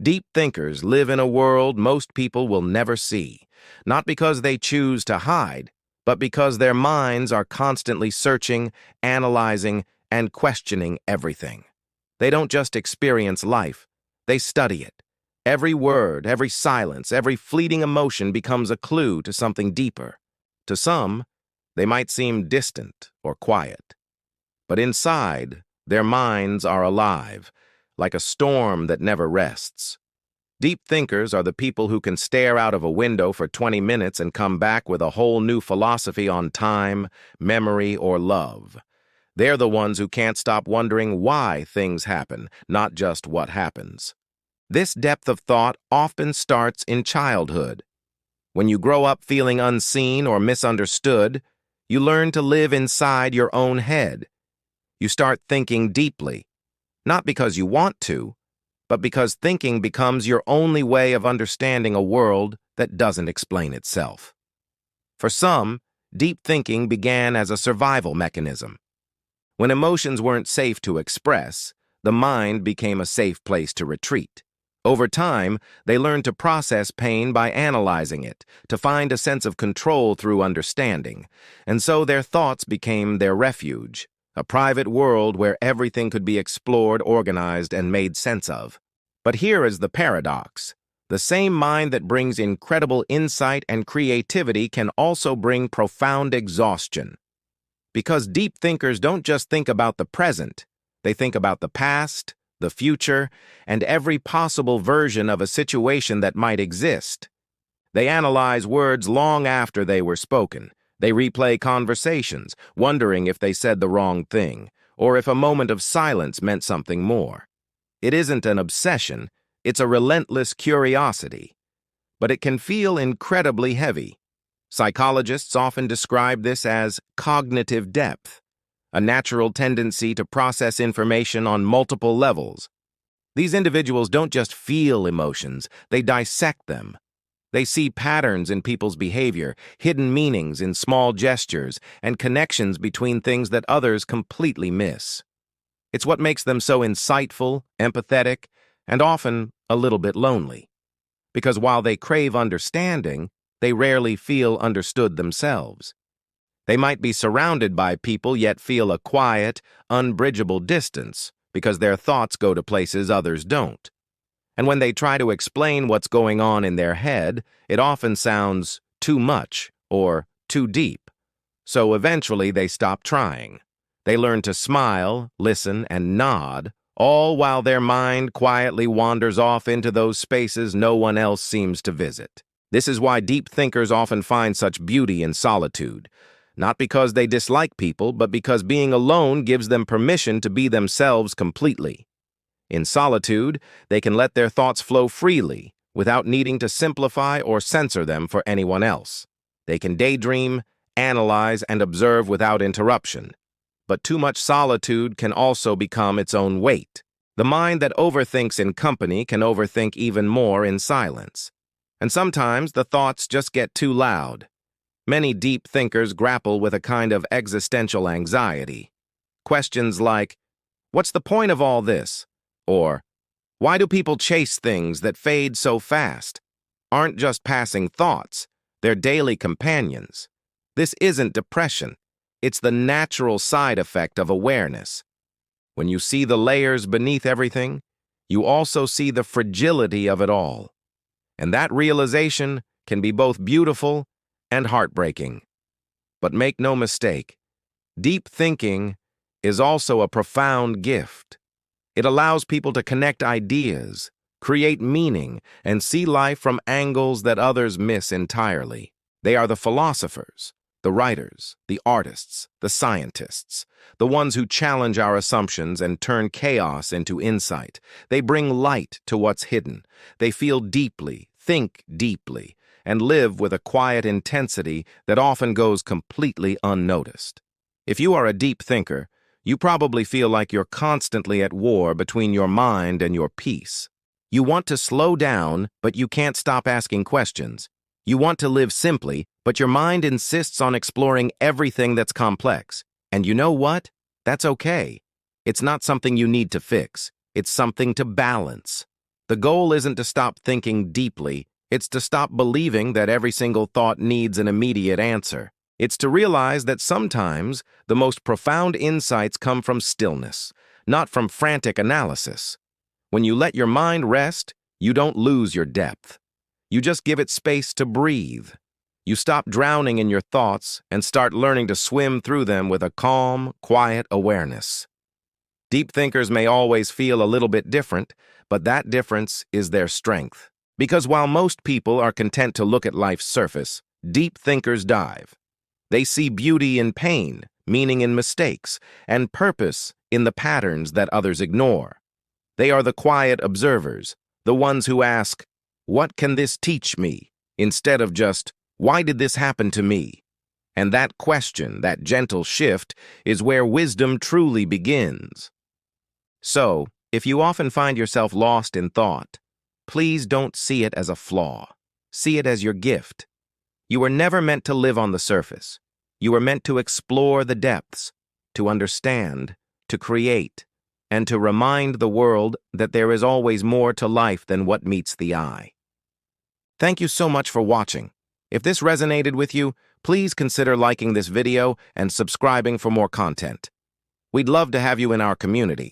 Deep thinkers live in a world most people will never see, not because they choose to hide, but because their minds are constantly searching, analyzing, and questioning everything. They don't just experience life, they study it. Every word, every silence, every fleeting emotion becomes a clue to something deeper. To some, they might seem distant or quiet. But inside, their minds are alive, like a storm that never rests. Deep thinkers are the people who can stare out of a window for 20 minutes and come back with a whole new philosophy on time, memory, or love. They're the ones who can't stop wondering why things happen, not just what happens. This depth of thought often starts in childhood. When you grow up feeling unseen or misunderstood, you learn to live inside your own head. You start thinking deeply, not because you want to, but because thinking becomes your only way of understanding a world that doesn't explain itself. For some, deep thinking began as a survival mechanism. When emotions weren't safe to express, the mind became a safe place to retreat. Over time, they learned to process pain by analyzing it, to find a sense of control through understanding, and so their thoughts became their refuge, a private world where everything could be explored, organized, and made sense of. But here is the paradox. The same mind that brings incredible insight and creativity can also bring profound exhaustion. Because deep thinkers don't just think about the present, they think about the past, the future, and every possible version of a situation that might exist. They analyze words long after they were spoken. They replay conversations, wondering if they said the wrong thing, or if a moment of silence meant something more. It isn't an obsession, it's a relentless curiosity. But it can feel incredibly heavy. Psychologists often describe this as cognitive depth, a natural tendency to process information on multiple levels. These individuals don't just feel emotions, they dissect them. They see patterns in people's behavior, hidden meanings in small gestures, and connections between things that others completely miss. It's what makes them so insightful, empathetic, and often a little bit lonely. Because while they crave understanding, they rarely feel understood themselves. They might be surrounded by people yet feel a quiet, unbridgeable distance because their thoughts go to places others don't. And when they try to explain what's going on in their head, it often sounds too much or too deep. So eventually they stop trying. They learn to smile, listen, and nod, all while their mind quietly wanders off into those spaces no one else seems to visit. This is why deep thinkers often find such beauty in solitude. Not because they dislike people, but because being alone gives them permission to be themselves completely. In solitude, they can let their thoughts flow freely, without needing to simplify or censor them for anyone else. They can daydream, analyze, and observe without interruption. But too much solitude can also become its own weight. The mind that overthinks in company can overthink even more in silence. And sometimes the thoughts just get too loud. Many deep thinkers grapple with a kind of existential anxiety. Questions like, "What's the point of all this?" Or, "Why do people chase things that fade so fast?" aren't just passing thoughts, they're daily companions. This isn't depression. It's the natural side effect of awareness. When you see the layers beneath everything, you also see the fragility of it all. And that realization can be both beautiful and heartbreaking. But make no mistake, deep thinking is also a profound gift. It allows people to connect ideas, create meaning, and see life from angles that others miss entirely. They are the philosophers, the writers, the artists, the scientists, the ones who challenge our assumptions and turn chaos into insight. They bring light to what's hidden. They feel deeply, think deeply, and live with a quiet intensity that often goes completely unnoticed. If you are a deep thinker, you probably feel like you're constantly at war between your mind and your peace. You want to slow down, but you can't stop asking questions. You want to live simply, but your mind insists on exploring everything that's complex. And you know what? That's okay. It's not something you need to fix. It's something to balance. The goal isn't to stop thinking deeply, it's to stop believing that every single thought needs an immediate answer. It's to realize that sometimes the most profound insights come from stillness, not from frantic analysis. When you let your mind rest, you don't lose your depth. You just give it space to breathe. You stop drowning in your thoughts and start learning to swim through them with a calm, quiet awareness. Deep thinkers may always feel a little bit different, but that difference is their strength. Because while most people are content to look at life's surface, deep thinkers dive. They see beauty in pain, meaning in mistakes, and purpose in the patterns that others ignore. They are the quiet observers, the ones who ask, "What can this teach me?" instead of just, "Why did this happen to me?" And that question, that gentle shift, is where wisdom truly begins. So, if you often find yourself lost in thought, please don't see it as a flaw. See it as your gift. You were never meant to live on the surface. You were meant to explore the depths, to understand, to create, and to remind the world that there is always more to life than what meets the eye. Thank you so much for watching. If this resonated with you, please consider liking this video and subscribing for more content. We'd love to have you in our community.